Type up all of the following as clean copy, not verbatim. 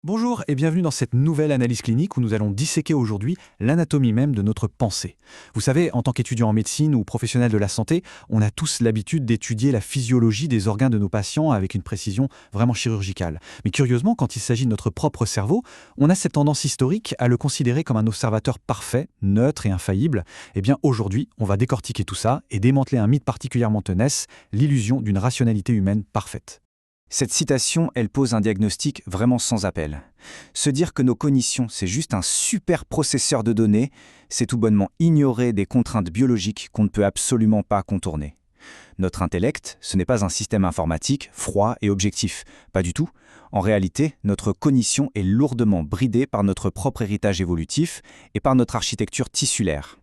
Bonjour et bienvenue dans cette nouvelle analyse clinique où nous allons disséquer aujourd'hui l'anatomie même de notre pensée. Vous savez, en tant qu'étudiant en médecine ou professionnel de la santé, on a tous l'habitude d'étudier la physiologie des organes de nos patients avec une précision vraiment chirurgicale. Mais curieusement, quand il s'agit de notre propre cerveau, on a cette tendance historique à le considérer comme un observateur parfait, neutre et infaillible. Eh bien aujourd'hui, on va décortiquer tout ça et démanteler un mythe particulièrement tenace, l'illusion d'une rationalité humaine parfaite. Cette citation, elle pose un diagnostic vraiment sans appel. Se dire que nos cognitions, c'est juste un super processeur de données, c'est tout bonnement ignorer des contraintes biologiques qu'on ne peut absolument pas contourner. Notre intellect, ce n'est pas un système informatique froid et objectif, pas du tout. En réalité, notre cognition est lourdement bridée par notre propre héritage évolutif et par notre architecture tissulaire.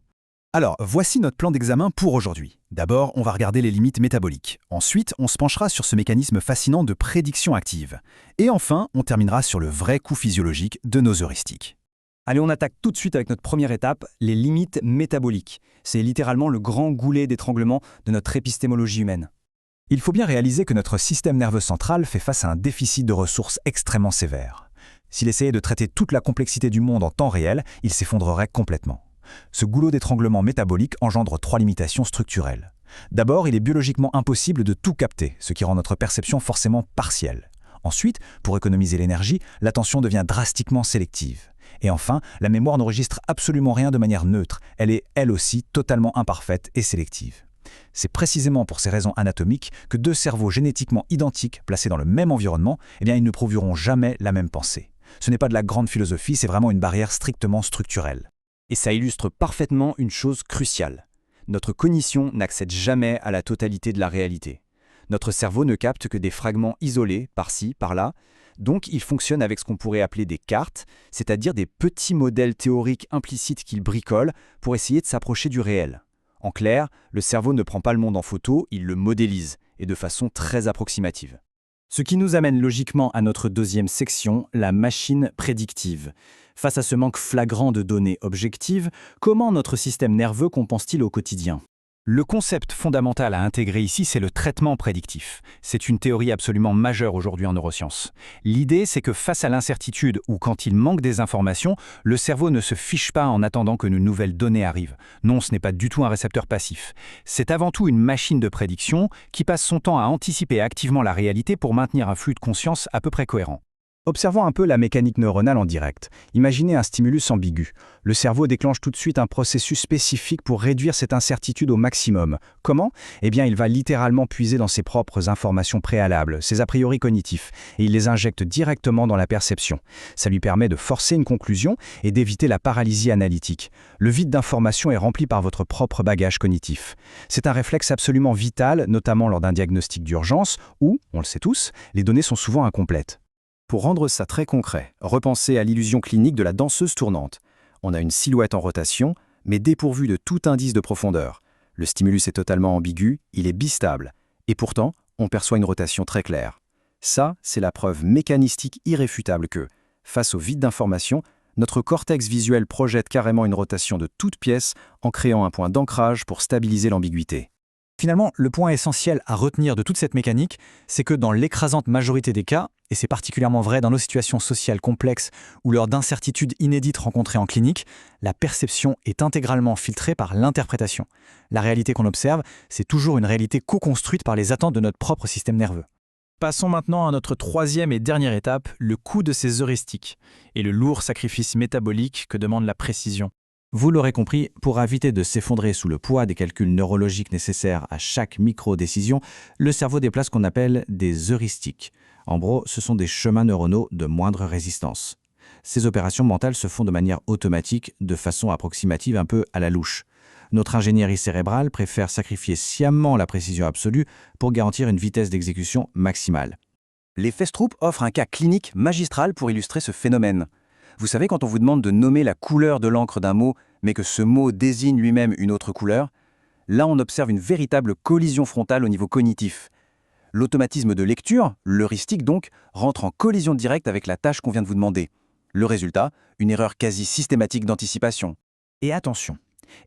Alors, voici notre plan d'examen pour aujourd'hui. D'abord, on va regarder les limites métaboliques. Ensuite, on se penchera sur ce mécanisme fascinant de prédiction active. Et enfin, on terminera sur le vrai coût physiologique de nos heuristiques. Allez, on attaque tout de suite avec notre première étape, les limites métaboliques. C'est littéralement le grand goulet d'étranglement de notre épistémologie humaine. Il faut bien réaliser que notre système nerveux central fait face à un déficit de ressources extrêmement sévère. S'il essayait de traiter toute la complexité du monde en temps réel, il s'effondrerait complètement. Ce goulot d'étranglement métabolique engendre 3 limitations structurelles. D'abord, il est biologiquement impossible de tout capter, ce qui rend notre perception forcément partielle. Ensuite, pour économiser l'énergie, l'attention devient drastiquement sélective. Et enfin, la mémoire n'enregistre absolument rien de manière neutre, elle est elle aussi totalement imparfaite et sélective. C'est précisément pour ces raisons anatomiques que deux cerveaux génétiquement identiques placés dans le même environnement, ils ne produiront jamais la même pensée. Ce n'est pas de la grande philosophie, c'est vraiment une barrière strictement structurelle. Et ça illustre parfaitement une chose cruciale. Notre cognition n'accède jamais à la totalité de la réalité. Notre cerveau ne capte que des fragments isolés, par-ci, par-là, donc il fonctionne avec ce qu'on pourrait appeler des cartes, c'est-à-dire des petits modèles théoriques implicites qu'il bricole pour essayer de s'approcher du réel. En clair, le cerveau ne prend pas le monde en photo, il le modélise, et de façon très approximative. Ce qui nous amène logiquement à notre deuxième section, la machine prédictive. Face à ce manque flagrant de données objectives, comment notre système nerveux compense-t-il au quotidien ? Le concept fondamental à intégrer ici, c'est le traitement prédictif. C'est une théorie absolument majeure aujourd'hui en neurosciences. L'idée, c'est que face à l'incertitude ou quand il manque des informations, le cerveau ne se fiche pas en attendant que de nouvelles données arrivent. Non, ce n'est pas du tout un récepteur passif. C'est avant tout une machine de prédiction qui passe son temps à anticiper activement la réalité pour maintenir un flux de conscience à peu près cohérent. Observons un peu la mécanique neuronale en direct. Imaginez un stimulus ambigu. Le cerveau déclenche tout de suite un processus spécifique pour réduire cette incertitude au maximum. Comment ? Il va littéralement puiser dans ses propres informations préalables, ses a priori cognitifs, et il les injecte directement dans la perception. Ça lui permet de forcer une conclusion et d'éviter la paralysie analytique. Le vide d'information est rempli par votre propre bagage cognitif. C'est un réflexe absolument vital, notamment lors d'un diagnostic d'urgence où, on le sait tous, les données sont souvent incomplètes. Pour rendre ça très concret, repensez à l'illusion clinique de la danseuse tournante. On a une silhouette en rotation, mais dépourvue de tout indice de profondeur. Le stimulus est totalement ambigu, il est bistable. Et pourtant, on perçoit une rotation très claire. Ça, c'est la preuve mécanistique irréfutable que, face au vide d'information, notre cortex visuel projette carrément une rotation de toute pièce en créant un point d'ancrage pour stabiliser l'ambiguïté. Finalement, le point essentiel à retenir de toute cette mécanique, c'est que dans l'écrasante majorité des cas, et c'est particulièrement vrai dans nos situations sociales complexes ou lors d'incertitudes inédites rencontrées en clinique, la perception est intégralement filtrée par l'interprétation. La réalité qu'on observe, c'est toujours une réalité co-construite par les attentes de notre propre système nerveux. Passons maintenant à notre troisième et dernière étape, le coût de ces heuristiques et le lourd sacrifice métabolique que demande la précision. Vous l'aurez compris, pour éviter de s'effondrer sous le poids des calculs neurologiques nécessaires à chaque micro-décision, le cerveau déplace ce qu'on appelle des heuristiques. En gros, ce sont des chemins neuronaux de moindre résistance. Ces opérations mentales se font de manière automatique, de façon approximative un peu à la louche. Notre ingénierie cérébrale préfère sacrifier sciemment la précision absolue pour garantir une vitesse d'exécution maximale. L'effet Stroop offre un cas clinique magistral pour illustrer ce phénomène. Vous savez, quand on vous demande de nommer la couleur de l'encre d'un mot, mais que ce mot désigne lui-même une autre couleur, là on observe une véritable collision frontale au niveau cognitif. L'automatisme de lecture, l'heuristique donc, rentre en collision directe avec la tâche qu'on vient de vous demander. Le résultat, une erreur quasi systématique d'anticipation. Et attention,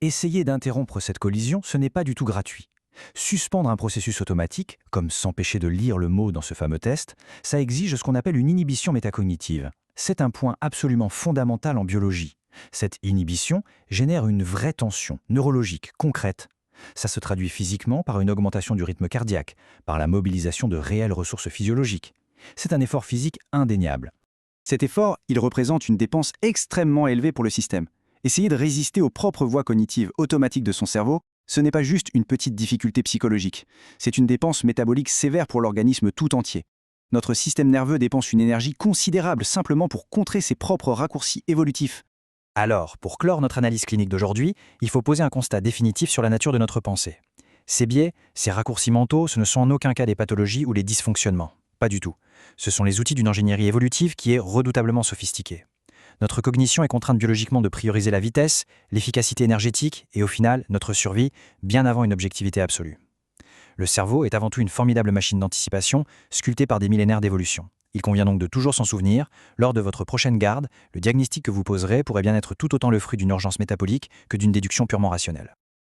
essayer d'interrompre cette collision, ce n'est pas du tout gratuit. Suspendre un processus automatique, comme s'empêcher de lire le mot dans ce fameux test, ça exige ce qu'on appelle une inhibition métacognitive. C'est un point absolument fondamental en biologie. Cette inhibition génère une vraie tension neurologique concrète. Ça se traduit physiquement par une augmentation du rythme cardiaque, par la mobilisation de réelles ressources physiologiques. C'est un effort physique indéniable. Cet effort, il représente une dépense extrêmement élevée pour le système. Essayer de résister aux propres voies cognitives automatiques de son cerveau, ce n'est pas juste une petite difficulté psychologique. C'est une dépense métabolique sévère pour l'organisme tout entier. Notre système nerveux dépense une énergie considérable simplement pour contrer ses propres raccourcis évolutifs. Alors, pour clore notre analyse clinique d'aujourd'hui, il faut poser un constat définitif sur la nature de notre pensée. Ces biais, ces raccourcis mentaux, ce ne sont en aucun cas des pathologies ou les dysfonctionnements. Pas du tout. Ce sont les outils d'une ingénierie évolutive qui est redoutablement sophistiquée. Notre cognition est contrainte biologiquement de prioriser la vitesse, l'efficacité énergétique et au final, notre survie, bien avant une objectivité absolue. Le cerveau est avant tout une formidable machine d'anticipation, sculptée par des millénaires d'évolution. Il convient donc de toujours s'en souvenir, lors de votre prochaine garde, le diagnostic que vous poserez pourrait bien être tout autant le fruit d'une urgence métabolique que d'une déduction purement rationnelle.